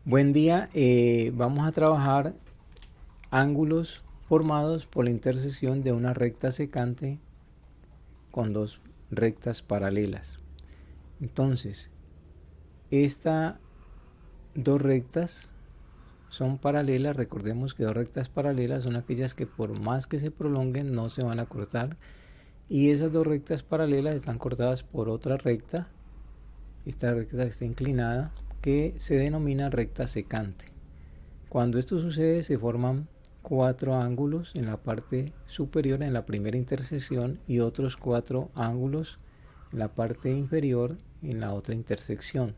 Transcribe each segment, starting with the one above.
Buen día, vamos a trabajar ángulos formados por la intersección de una recta secante con dos rectas paralelas. Entonces, estas dos rectas son paralelas. Recordemos que dos rectas paralelas son aquellas que por más que se prolonguen no se van a cortar, y esas dos rectas paralelas están cortadas por otra recta. Esta recta está inclinada, que se denomina recta secante. Cuando esto sucede, se forman cuatro ángulos en la parte superior, en la primera intersección, y otros cuatro ángulos en la parte inferior, en la otra intersección.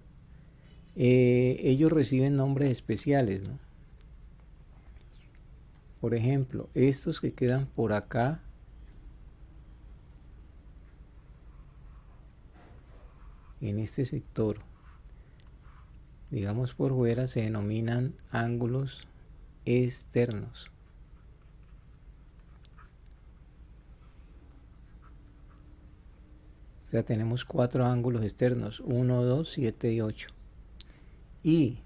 Ellos reciben nombres especiales, ¿no? Por ejemplo, estos que quedan por acá, en este sector, digamos por fuera, se denominan ángulos externos. O sea, tenemos cuatro ángulos externos: 1, 2, 7 y 8. Y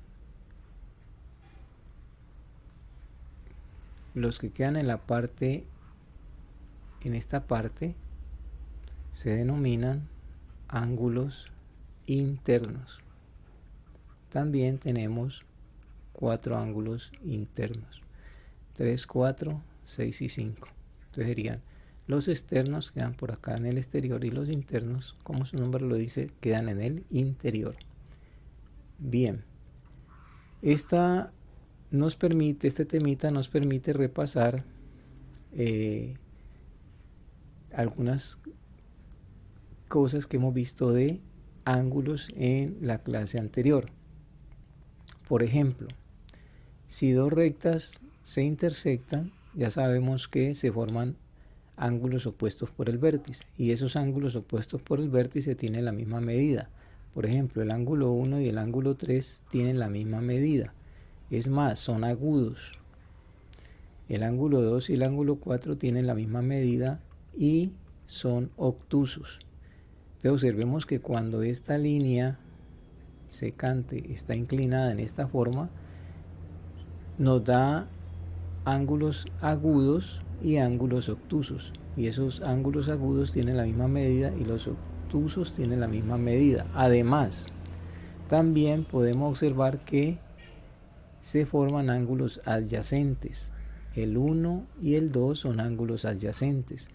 los que quedan en la parte, en esta parte, se denominan ángulos internos. También tenemos cuatro ángulos internos: 3, 4, 6 y 5. Entonces serían los externos, quedan por acá en el exterior, y los internos, como su nombre lo dice, quedan en el interior. Bien, este temita nos permite repasar algunas cosas que hemos visto de ángulos en la clase anterior. Por ejemplo, si dos rectas se intersectan, ya sabemos que se forman ángulos opuestos por el vértice, y esos ángulos opuestos por el vértice tienen la misma medida. Por ejemplo, el ángulo 1 y el ángulo 3 tienen la misma medida. Es más, son agudos. El ángulo 2 y el ángulo 4 tienen la misma medida y son obtusos. Entonces observemos que cuando esta línea secante está inclinada en esta forma, nos da ángulos agudos y ángulos obtusos, y esos ángulos agudos tienen la misma medida y los obtusos tienen la misma medida. Además, también podemos observar que se forman ángulos adyacentes. El 1 y el 2 son ángulos adyacentes,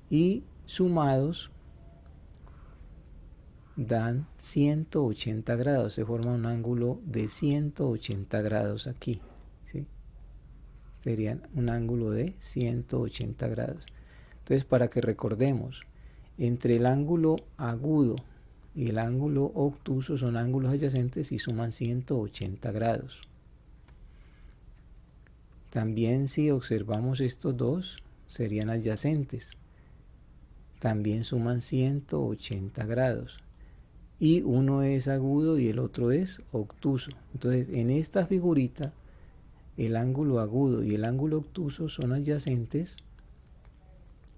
y sumados dan 180 grados. Se forma un ángulo de 180 grados aquí, ¿sí? Serían un ángulo de 180 grados. Entonces, para que recordemos, entre el ángulo agudo y el ángulo obtuso son ángulos adyacentes y suman 180 grados. También, si observamos estos dos, serían adyacentes. También suman 180 grados. Y uno es agudo y el otro es obtuso. Entonces, en esta figurita, el ángulo agudo y el ángulo obtuso son adyacentes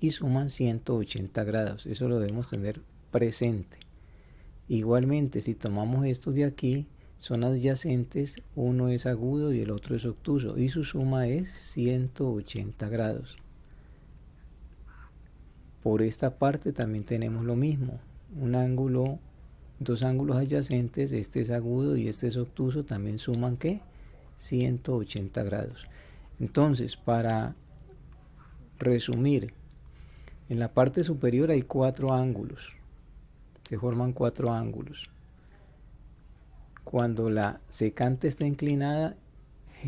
y suman 180 grados. Eso lo debemos tener presente. Igualmente, si tomamos estos de aquí, son adyacentes, uno es agudo y el otro es obtuso, y su suma es 180 grados. Por esta parte también tenemos lo mismo. Dos ángulos adyacentes, este es agudo y este es obtuso, también suman ¿qué? 180 grados. Entonces, para resumir, en la parte superior hay cuatro ángulos. Se forman cuatro ángulos. Cuando la secante está inclinada,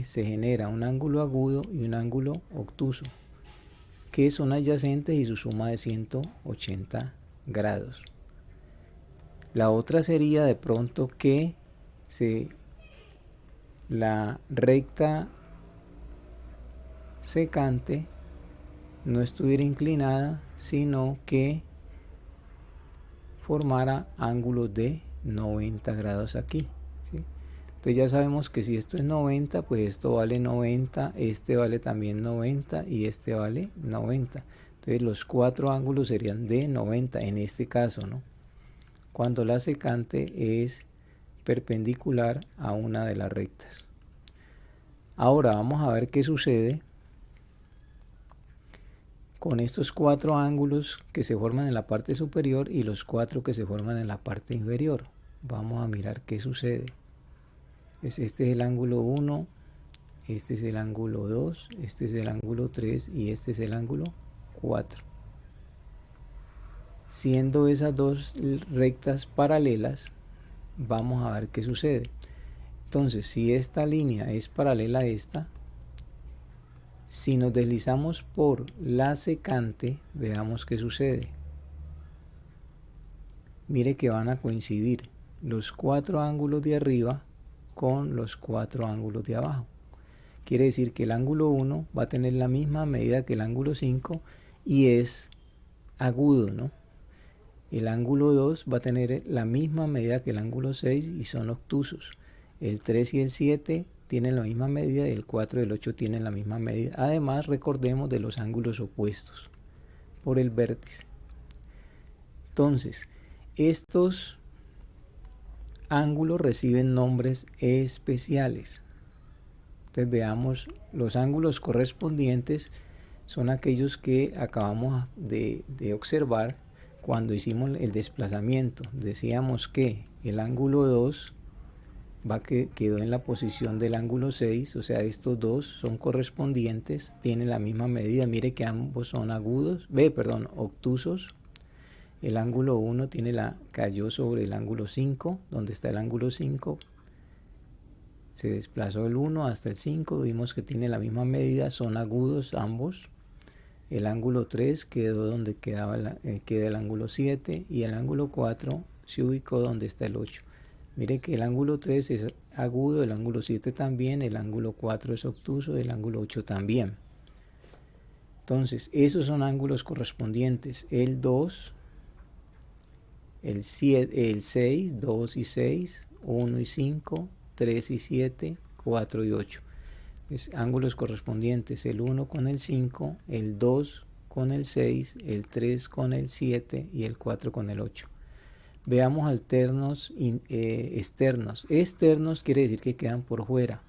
se genera un ángulo agudo y un ángulo obtuso, que son adyacentes, y su suma de 180 grados. La otra sería de pronto que la recta secante no estuviera inclinada, sino que formara ángulos de 90 grados aquí, ¿sí? Entonces ya sabemos que si esto es 90, pues esto vale 90, este vale también 90 y este vale 90. Entonces los cuatro ángulos serían de 90 en este caso, ¿no? Cuando la secante es perpendicular a una de las rectas. Ahora vamos a ver qué sucede con estos 4 ángulos que se forman en la parte superior y los 4 que se forman en la parte inferior. Vamos a mirar qué sucede. Este es el ángulo 1, este es el ángulo 2, este es el ángulo 3 y este es el ángulo 4. Siendo esas dos rectas paralelas, vamos a ver qué sucede. Entonces, si esta línea es paralela a esta, si nos deslizamos por la secante, veamos qué sucede. Mire que van a coincidir los 4 ángulos de arriba con los 4 ángulos de abajo. Quiere decir que el ángulo 1 va a tener la misma medida que el ángulo 5 y es agudo, ¿no? El ángulo 2 va a tener la misma medida que el ángulo 6 y son obtusos. El 3 y el 7 tienen la misma medida y el 4 y el 8 tienen la misma medida. Además, recordemos de los ángulos opuestos por el vértice. Entonces, estos ángulos reciben nombres especiales. Entonces veamos, los ángulos correspondientes son aquellos que acabamos de observar cuando hicimos el desplazamiento. Decíamos que el ángulo 2 quedó en la posición del ángulo 6, o sea, estos dos son correspondientes, tienen la misma medida. Mire que ambos son obtusos. El ángulo 1 cayó sobre el ángulo 5, donde está el ángulo 5. Se desplazó el 1 hasta el 5, vimos que tiene la misma medida, son agudos ambos. El ángulo 3 quedó donde queda el ángulo 7 y el ángulo 4 se ubicó donde está el 8. Mire que el ángulo 3 es agudo, el ángulo 7 también, el ángulo 4 es obtuso, el ángulo 8 también. Entonces, esos son ángulos correspondientes. El 2, el 6, 2 y 6, 1 y 5, 3 y 7, 4 y 8. Es ángulos correspondientes, el 1 con el 5, el 2 con el 6, el 3 con el 7 y el 4 con el 8. Veamos alternos externos. Externos quiere decir que quedan por fuera.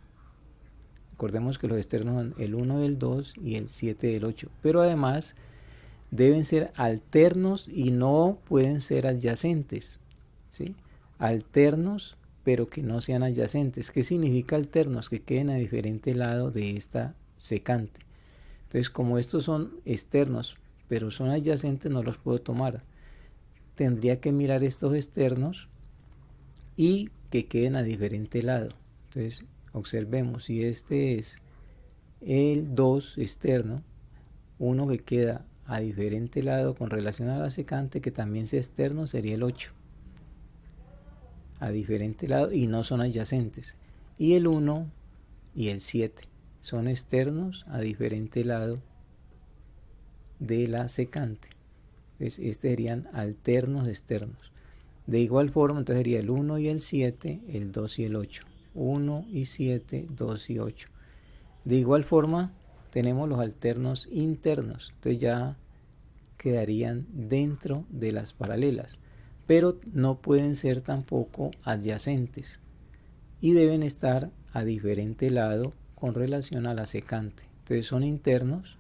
Recordemos que los externos son el 1 del 2 y el 7 del 8. Pero además deben ser alternos y no pueden ser adyacentes, ¿sí? Alternos, pero que no sean adyacentes. ¿Qué significa alternos? Que queden a diferente lado de esta secante. Entonces, como estos son externos, pero son adyacentes, no los puedo tomar. Tendría que mirar estos externos y que queden a diferente lado. Entonces, observemos, si este es el 2 externo, uno que queda a diferente lado con relación a la secante, que también sea externo, sería el 8. A diferente lado y no son adyacentes. Y el 1 y el 7 son externos a diferente lado de la secante. Entonces, estos serían alternos externos. De igual forma, entonces sería el 1 y el 7, el 2 y el 8. 1 y 7, 2 y 8. De igual forma, tenemos los alternos internos. Entonces ya quedarían dentro de las paralelas, pero no pueden ser tampoco adyacentes y deben estar a diferente lado con relación a la secante. Entonces son internos.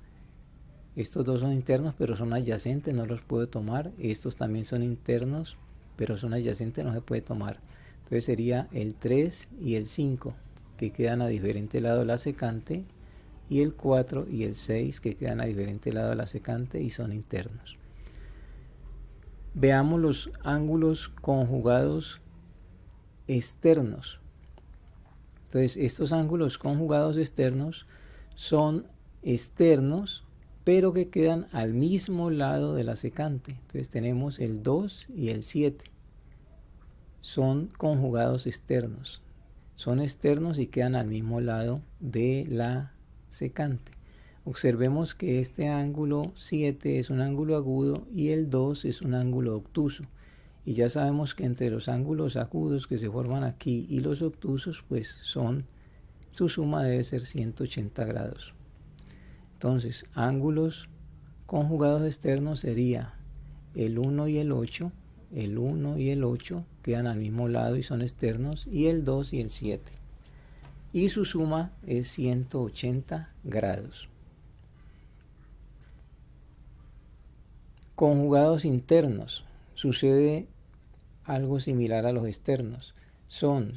Estos dos son internos, pero son adyacentes, no los puedo tomar. Estos también son internos, pero son adyacentes, no se puede tomar. Entonces sería el 3 y el 5, que quedan a diferente lado de la secante, y el 4 y el 6, que quedan a diferente lado de la secante y son internos. Veamos los ángulos conjugados externos. Entonces, estos ángulos conjugados externos son externos, pero que quedan al mismo lado de la secante. Entonces tenemos el 2 y el 7. Son conjugados externos. Son externos y quedan al mismo lado de la secante. Observemos que este ángulo 7 es un ángulo agudo y el 2 es un ángulo obtuso. Y ya sabemos que entre los ángulos agudos que se forman aquí y los obtusos, pues su suma debe ser 180 grados. Entonces, ángulos conjugados externos sería el 1 y el 8, el 1 y el 8, quedan al mismo lado y son externos, y el 2 y el 7. Y su suma es 180 grados. Conjugados internos. Sucede algo similar a los externos. Son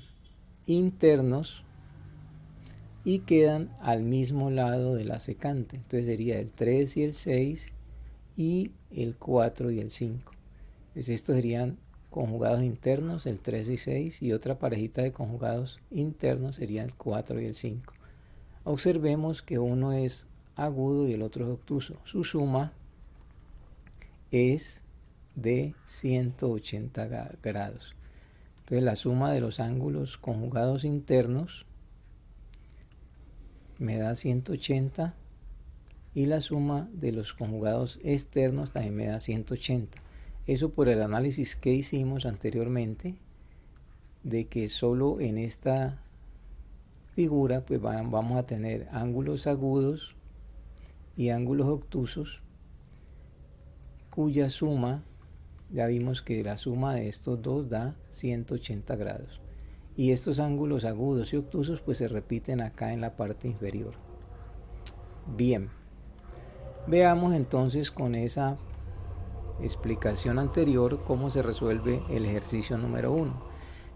internos y quedan al mismo lado de la secante. Entonces sería el 3 y el 6 y el 4 y el 5. Entonces estos serían conjugados internos, el 3 y 6, y otra parejita de conjugados internos serían el 4 y el 5. Observemos que uno es agudo y el otro es obtuso. Su suma es de 180 grados. Entonces la suma de los ángulos conjugados internos me da 180 y la suma de los conjugados externos también me da 180. Eso por el análisis que hicimos anteriormente, de que solo en esta figura pues vamos a tener ángulos agudos y ángulos obtusos, cuya suma, ya vimos que la suma de estos dos da 180 grados. Y estos ángulos agudos y obtusos pues se repiten acá en la parte inferior. Bien, veamos entonces con esa explicación anterior cómo se resuelve el ejercicio número 1.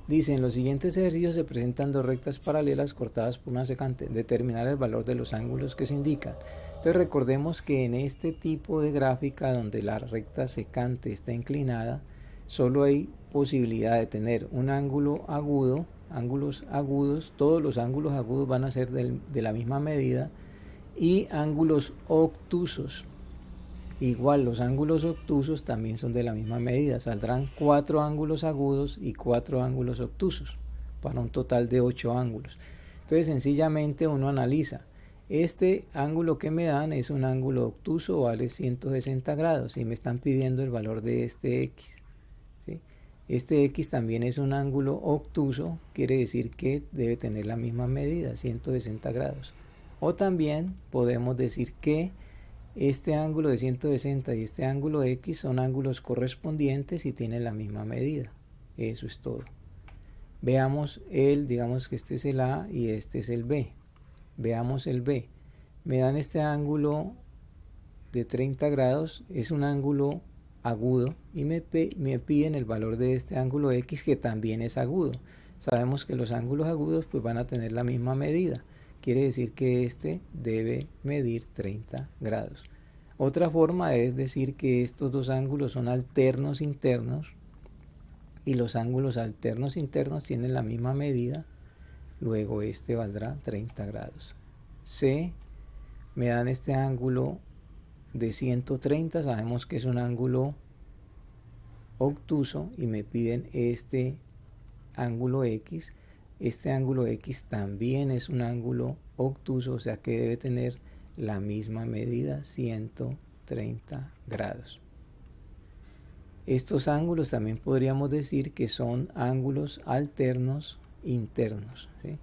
Dice, en los siguientes ejercicios se presentan dos rectas paralelas cortadas por una secante. Determinar el valor de los ángulos que se indican. Entonces recordemos que en este tipo de gráfica donde la recta secante está inclinada, solo hay posibilidad de tener un ángulo agudo, ángulos agudos, todos los ángulos agudos van a ser de la misma medida, y ángulos obtusos. Igual los ángulos obtusos también son de la misma medida, saldrán 4 ángulos agudos y 4 ángulos obtusos, para un total de 8 ángulos. Entonces sencillamente uno analiza, este ángulo que me dan es un ángulo obtuso, vale 160 grados y me están pidiendo el valor de este X, ¿sí? Este X también es un ángulo obtuso, quiere decir que debe tener la misma medida, 160 grados. O también podemos decir que este ángulo de 160 y este ángulo X son ángulos correspondientes y tienen la misma medida. Eso es todo. Veamos digamos que este es el A y este es el B. Veamos el B. Me dan este ángulo de 30 grados, es un ángulo agudo y me piden el valor de este ángulo X, que también es agudo. Sabemos que los ángulos agudos pues van a tener la misma medida. Quiere decir que este debe medir 30 grados. Otra forma es decir que estos dos ángulos son alternos internos y los ángulos alternos internos tienen la misma medida, luego este valdrá 30 grados. C, me dan este ángulo de 130, sabemos que es un ángulo obtuso y me piden este ángulo X. Este ángulo X también es un ángulo obtuso, o sea que debe tener la misma medida, 130 grados. Estos ángulos también podríamos decir que son ángulos alternos internos, ¿sí?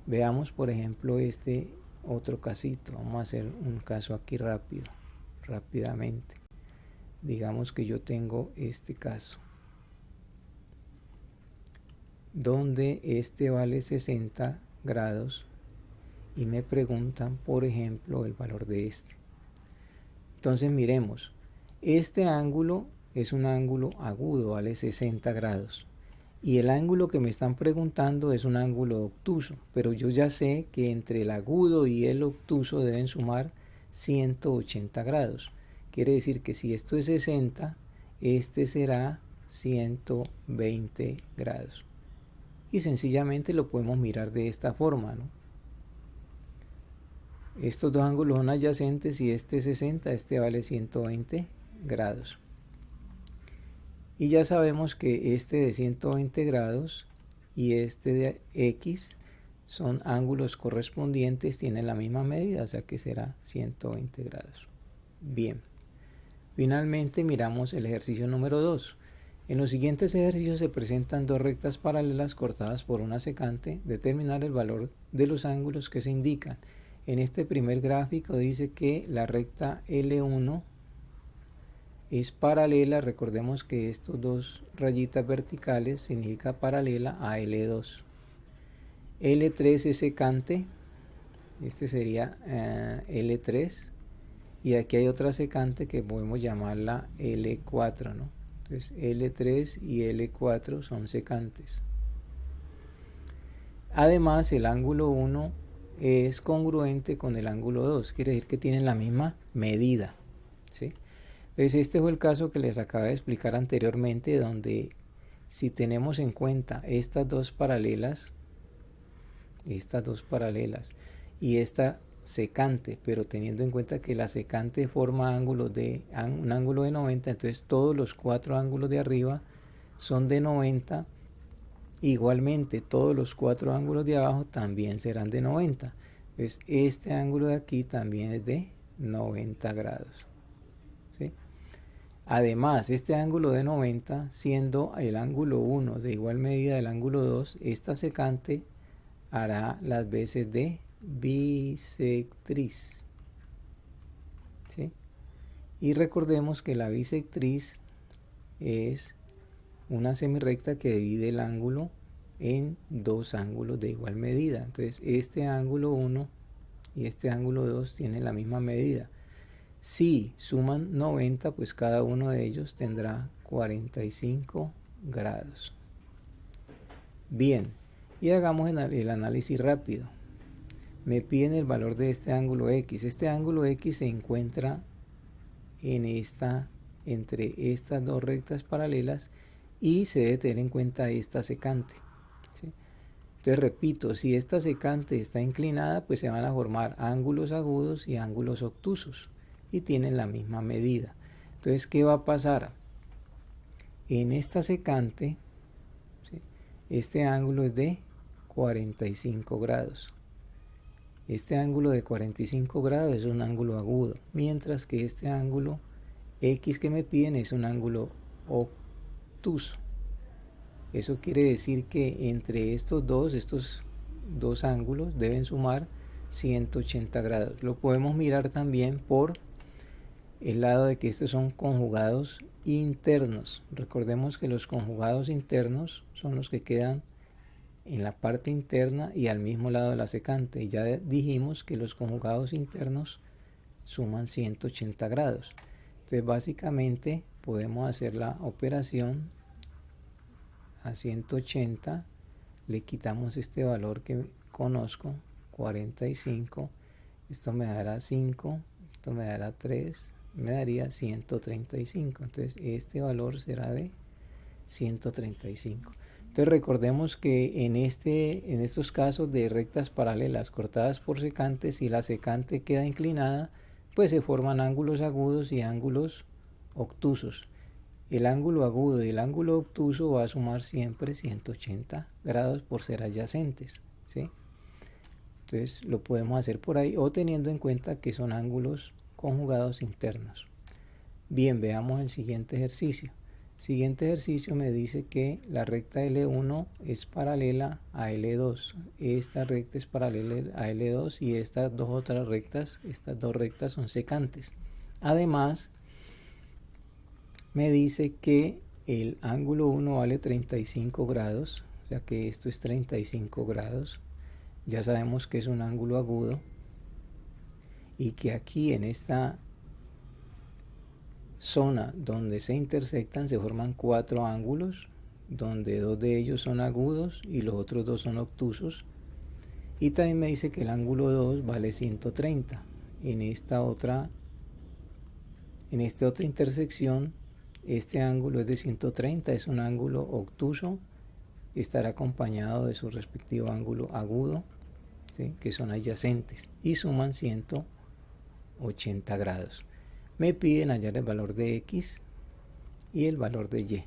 Veamos por ejemplo este otro casito. Vamos a hacer un caso aquí rápidamente. Digamos que yo tengo este caso, donde este vale 60 grados y me preguntan, por ejemplo, el valor de este. Entonces miremos, este ángulo es un ángulo agudo, vale 60 grados. Y el ángulo que me están preguntando es un ángulo obtuso, pero yo ya sé que entre el agudo y el obtuso deben sumar 180 grados. Quiere decir que si esto es 60, este será 120 grados. Y sencillamente lo podemos mirar de esta forma, ¿no? Estos dos ángulos son adyacentes y este es 60, este vale 120 grados. Y ya sabemos que este de 120 grados y este de X son ángulos correspondientes, tienen la misma medida, o sea que será 120 grados. Bien, finalmente miramos el ejercicio número 2. En los siguientes ejercicios se presentan dos rectas paralelas cortadas por una secante. Determinar el valor de los ángulos que se indican. En este primer gráfico dice que la recta L1 es paralela. Recordemos que estos dos rayitas verticales significa paralela a L2. L3 es secante, este sería L3, y aquí hay otra secante que podemos llamarla L4, ¿no? Entonces L3 y L4 son secantes. Además, el ángulo 1 es congruente con el ángulo 2, quiere decir que tienen la misma medida, ¿sí? Entonces este fue el caso que les acabo de explicar anteriormente, donde si tenemos en cuenta estas dos paralelas y esta secante, pero teniendo en cuenta que la secante forma un ángulo de 90, entonces todos los cuatro ángulos de arriba son de 90. Igualmente todos los cuatro ángulos de abajo también serán de 90. Entonces este ángulo de aquí también es de 90 grados, ¿sí? Además, este ángulo de 90, siendo el ángulo 1 de igual medida del ángulo 2, esta secante hará las veces de bisectriz, ¿sí? Y recordemos que la bisectriz es una semirrecta que divide el ángulo en dos ángulos de igual medida. Entonces este ángulo 1 y este ángulo 2 tienen la misma medida. Si suman 90, pues cada uno de ellos tendrá 45 grados. Bien, y hagamos el análisis rápido. Me piden el valor de este ángulo X. Este ángulo X se encuentra entre estas dos rectas paralelas y se debe tener en cuenta esta secante, ¿sí? Entonces repito, si esta secante está inclinada, pues se van a formar ángulos agudos y ángulos obtusos y tienen la misma medida. Entonces, ¿qué va a pasar? En esta secante, ¿sí?, este ángulo es de 45 grados. Este ángulo de 45 grados es un ángulo agudo, mientras que este ángulo X que me piden es un ángulo obtuso. Eso quiere decir que entre estos dos ángulos deben sumar 180 grados. Lo podemos mirar también por el lado de que estos son conjugados internos. Recordemos que los conjugados internos son los que quedan en la parte interna y al mismo lado de la secante. Y ya dijimos que los conjugados internos suman 180 grados. Entonces básicamente podemos hacer la operación a 180, le quitamos este valor que conozco, 45, esto me dará 5, esto me dará 3, me daría 135. Entonces este valor será de 135. Entonces recordemos que en estos casos de rectas paralelas cortadas por secantes, si la secante queda inclinada, pues se forman ángulos agudos y ángulos obtusos. El ángulo agudo y el ángulo obtuso va a sumar siempre 180 grados por ser adyacentes, ¿sí? Entonces lo podemos hacer por ahí, o teniendo en cuenta que son ángulos conjugados internos. Bien, veamos el siguiente ejercicio. El siguiente ejercicio me dice que la recta L1 es paralela a L2. Esta recta es paralela a L2 y estas dos rectas son secantes. Además, me dice que el ángulo 1 vale 35 grados, o sea que esto es 35 grados. Ya sabemos que es un ángulo agudo y que aquí en esta zona donde se intersectan se forman cuatro ángulos, donde dos de ellos son agudos y los otros dos son obtusos. Y también me dice que el ángulo 2 vale 130. En esta otra intersección, este ángulo es de 130, es un ángulo obtuso, estará acompañado de su respectivo ángulo agudo, ¿sí?, que son adyacentes y suman 180 grados. Me piden hallar el valor de X y el valor de Y.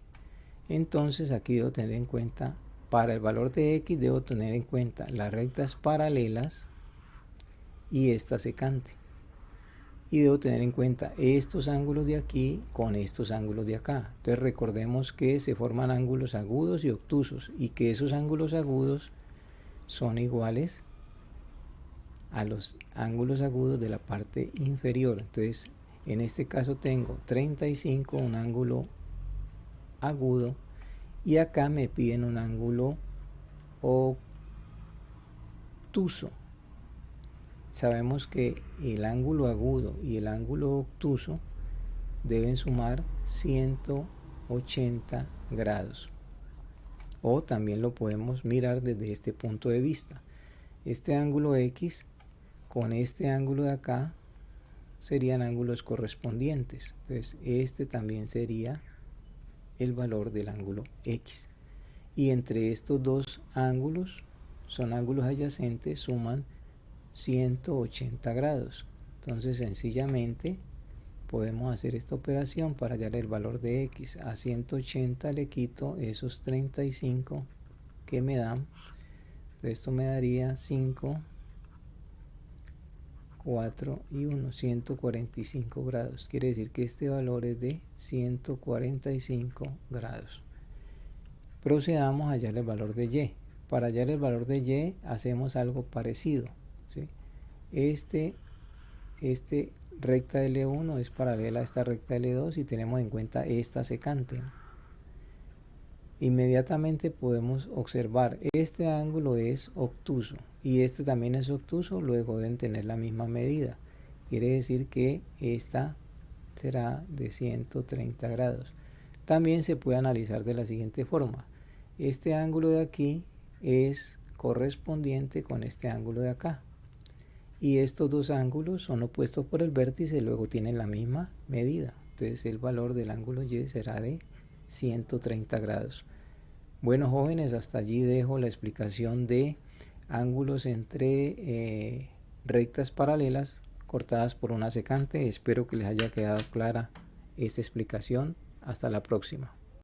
Entonces aquí debo tener en cuenta, para el valor de X debo tener en cuenta las rectas paralelas y esta secante. Y debo tener en cuenta estos ángulos de aquí con estos ángulos de acá. Entonces recordemos que se forman ángulos agudos y obtusos y que esos ángulos agudos son iguales a los ángulos agudos de la parte inferior. Entonces En este caso tengo 35, un ángulo agudo, y acá me piden un ángulo obtuso. Sabemos que el ángulo agudo y el ángulo obtuso deben sumar 180 grados. O también lo podemos mirar desde este punto de vista. Este ángulo X con este ángulo de acá serían ángulos correspondientes. Entonces este también sería el valor del ángulo X. Y entre estos dos ángulos, son ángulos adyacentes, suman 180 grados. Entonces sencillamente podemos hacer esta operación para hallar el valor de X. A 180 le quito esos 35 que me dan. Esto me daría 5, 4 y 1, 145 grados. Quiere decir que este valor es de 145 grados. Procedamos a hallar el valor de Y. Para hallar el valor de Y hacemos algo parecido, ¿sí? Este recta L1 es paralela a esta recta L2 y tenemos en cuenta esta secante. Inmediatamente podemos observar este ángulo es obtuso y este también es obtuso, luego deben tener la misma medida. Quiere decir que esta será de 130 grados. También se puede analizar de la siguiente forma. Este ángulo de aquí es correspondiente con este ángulo de acá. Y estos dos ángulos son opuestos por el vértice y luego tienen la misma medida. Entonces el valor del ángulo Y será de 130 grados. Bueno, jóvenes, hasta allí dejo la explicación de ángulos entre rectas paralelas cortadas por una secante. Espero que les haya quedado clara esta explicación. Hasta la próxima.